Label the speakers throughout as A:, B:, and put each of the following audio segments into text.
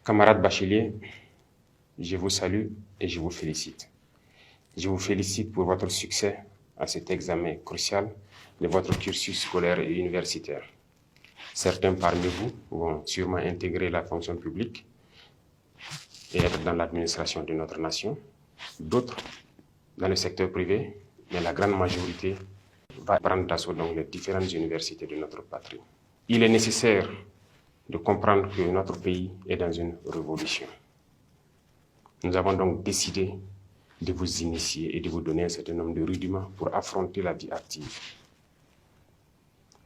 A: Camarades bacheliers, je vous salue et je vous félicite. Je vous félicite pour votre succès à cet examen crucial de votre cursus scolaire et universitaire. Certains parmi vous vont sûrement intégrer la fonction publique et être dans l'administration de notre nation, d'autres dans le secteur privé, mais la grande majorité va prendre d'assaut donc les différentes universités de notre patrie. Il est nécessaire de comprendre que notre pays est dans une révolution. Nous avons donc décidé de vous initier et de vous donner un certain nombre de rudiments pour affronter la vie active.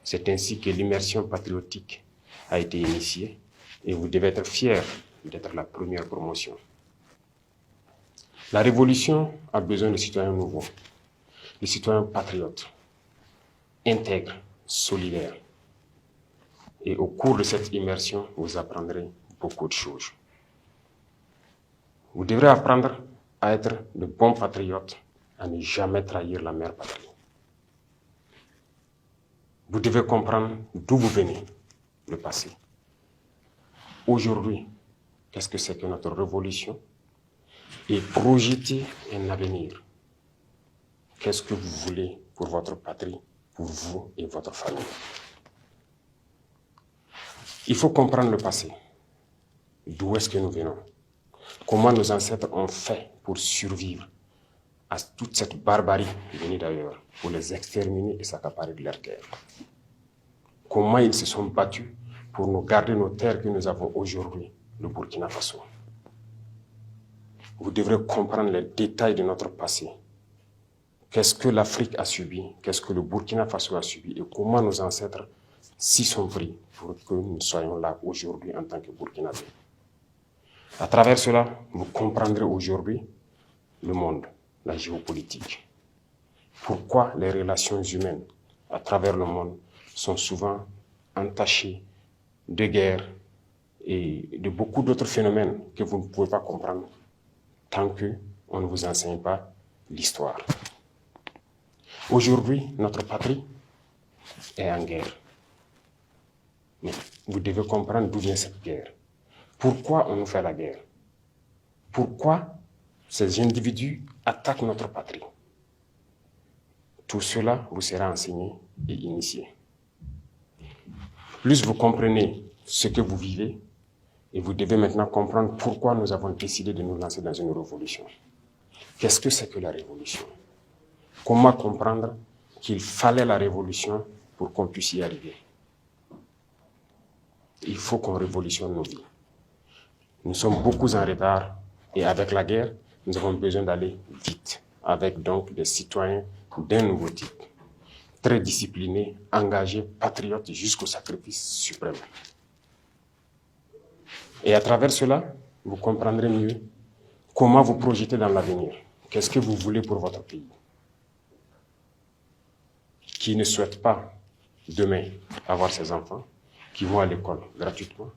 A: C'est ainsi que l'immersion patriotique a été initiée et vous devez être fiers d'être la première promotion. La révolution a besoin de citoyens nouveaux, de citoyens patriotes, intègres, solidaires. Et au cours de cette immersion, vous apprendrez beaucoup de choses. Vous devrez apprendre à être de bons patriotes, à ne jamais trahir la mère patrie. Vous devez comprendre d'où vous venez, le passé. Aujourd'hui, qu'est-ce que c'est que notre révolution? Et projeter un avenir. Qu'est-ce que vous voulez pour votre patrie, pour vous et votre famille? Il faut comprendre le passé. D'où est-ce que nous venons? Comment nos ancêtres ont fait pour survivre à toute cette barbarie venue d'ailleurs, pour les exterminer et s'accaparer de leur terre? Comment ils se sont battus pour nous garder nos terres que nous avons aujourd'hui, le Burkina Faso? Vous devrez comprendre les détails de notre passé. Qu'est-ce que l'Afrique a subi? Qu'est-ce que le Burkina Faso a subi? Et comment nos ancêtres s'y sont pris pour que nous soyons là aujourd'hui en tant que Burkinabés. À travers cela, vous comprendrez aujourd'hui le monde, la géopolitique. Pourquoi les relations humaines à travers le monde sont souvent entachées de guerres et de beaucoup d'autres phénomènes que vous ne pouvez pas comprendre tant qu'on ne vous enseigne pas l'histoire. Aujourd'hui, notre patrie est en guerre. Mais vous devez comprendre d'où vient cette guerre. Pourquoi on nous fait la guerre? Pourquoi ces individus attaquent notre patrie? Tout cela vous sera enseigné et initié. Plus vous comprenez ce que vous vivez, et vous devez maintenant comprendre pourquoi nous avons décidé de nous lancer dans une révolution. Qu'est-ce que c'est que la révolution? Comment comprendre qu'il fallait la révolution pour qu'on puisse y arriver? Il faut qu'on révolutionne nos vies. Nous sommes beaucoup en retard et avec la guerre, nous avons besoin d'aller vite, avec donc des citoyens d'un nouveau type, très disciplinés, engagés, patriotes jusqu'au sacrifice suprême. Et à travers cela, vous comprendrez mieux comment vous projeter dans l'avenir. Qu'est-ce que vous voulez pour votre pays? Qui ne souhaite pas demain avoir ses enfants, qui vont à l'école gratuitement,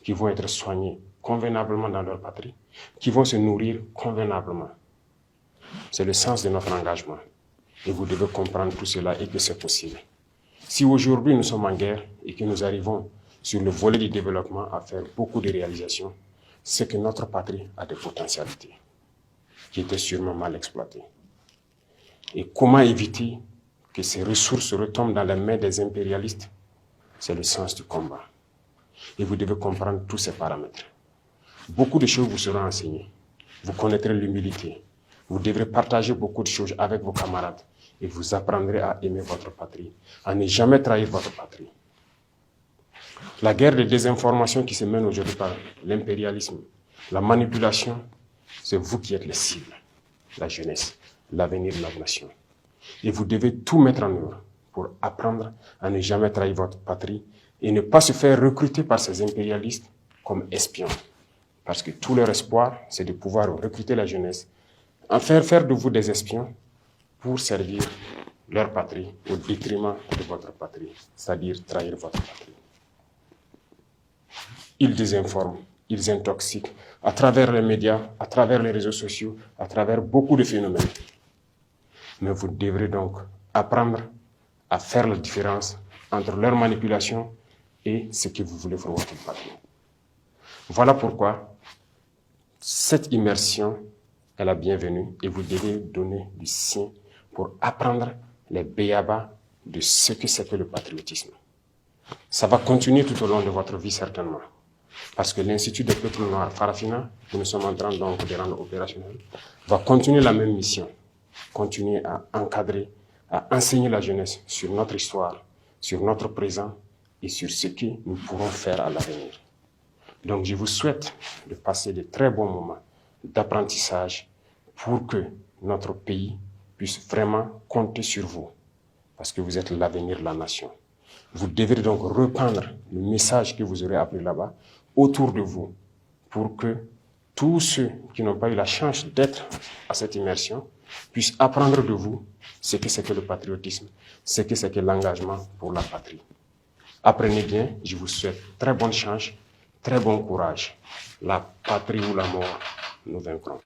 A: qui vont être soignés convenablement dans leur patrie, qui vont se nourrir convenablement. C'est le sens de notre engagement. Et vous devez comprendre tout cela et que c'est possible. Si aujourd'hui nous sommes en guerre et que nous arrivons sur le volet du développement à faire beaucoup de réalisations, c'est que notre patrie a des potentialités qui étaient sûrement mal exploitées. Et comment éviter que ces ressources retombent dans les mains des impérialistes? C'est le sens du combat. Et vous devez comprendre tous ces paramètres. Beaucoup de choses vous seront enseignées. Vous connaîtrez l'humilité. Vous devrez partager beaucoup de choses avec vos camarades. Et vous apprendrez à aimer votre patrie, à ne jamais trahir votre patrie. La guerre de désinformation qui se mène aujourd'hui par l'impérialisme, la manipulation, c'est vous qui êtes les cibles, la jeunesse, l'avenir de notre nation. Et vous devez tout mettre en œuvre pour apprendre à ne jamais trahir votre patrie et ne pas se faire recruter par ces impérialistes comme espions. Parce que tout leur espoir, c'est de pouvoir recruter la jeunesse, en faire de vous des espions pour servir leur patrie au détriment de votre patrie, c'est-à-dire trahir votre patrie. Ils désinforment, ils intoxiquent à travers les médias, à travers les réseaux sociaux, à travers beaucoup de phénomènes. Mais vous devrez donc apprendre à faire la différence entre leur manipulation et ce que vous voulez pour votre patrie. Voilà pourquoi cette immersion est la bienvenue et vous devez donner du sien pour apprendre les béabas de ce que c'est que le patriotisme. Ça va continuer tout au long de votre vie certainement. Parce que l'Institut des peuples noirs Farafina, que nous sommes en train donc de rendre opérationnel, va continuer la même mission. Continuer à encadrer, à enseigner la jeunesse sur notre histoire, sur notre présent et sur ce que nous pourrons faire à l'avenir. Donc je vous souhaite de passer de très bons moments d'apprentissage pour que notre pays puisse vraiment compter sur vous. Parce que vous êtes l'avenir de la nation. Vous devrez donc reprendre le message que vous aurez appris là-bas autour de vous pour que tous ceux qui n'ont pas eu la chance d'être à cette immersion puissent apprendre de vous ce que c'est que le patriotisme, ce que c'est que l'engagement pour la patrie. Apprenez bien, je vous souhaite très bonne chance, très bon courage. La patrie ou la mort, nous vaincrons.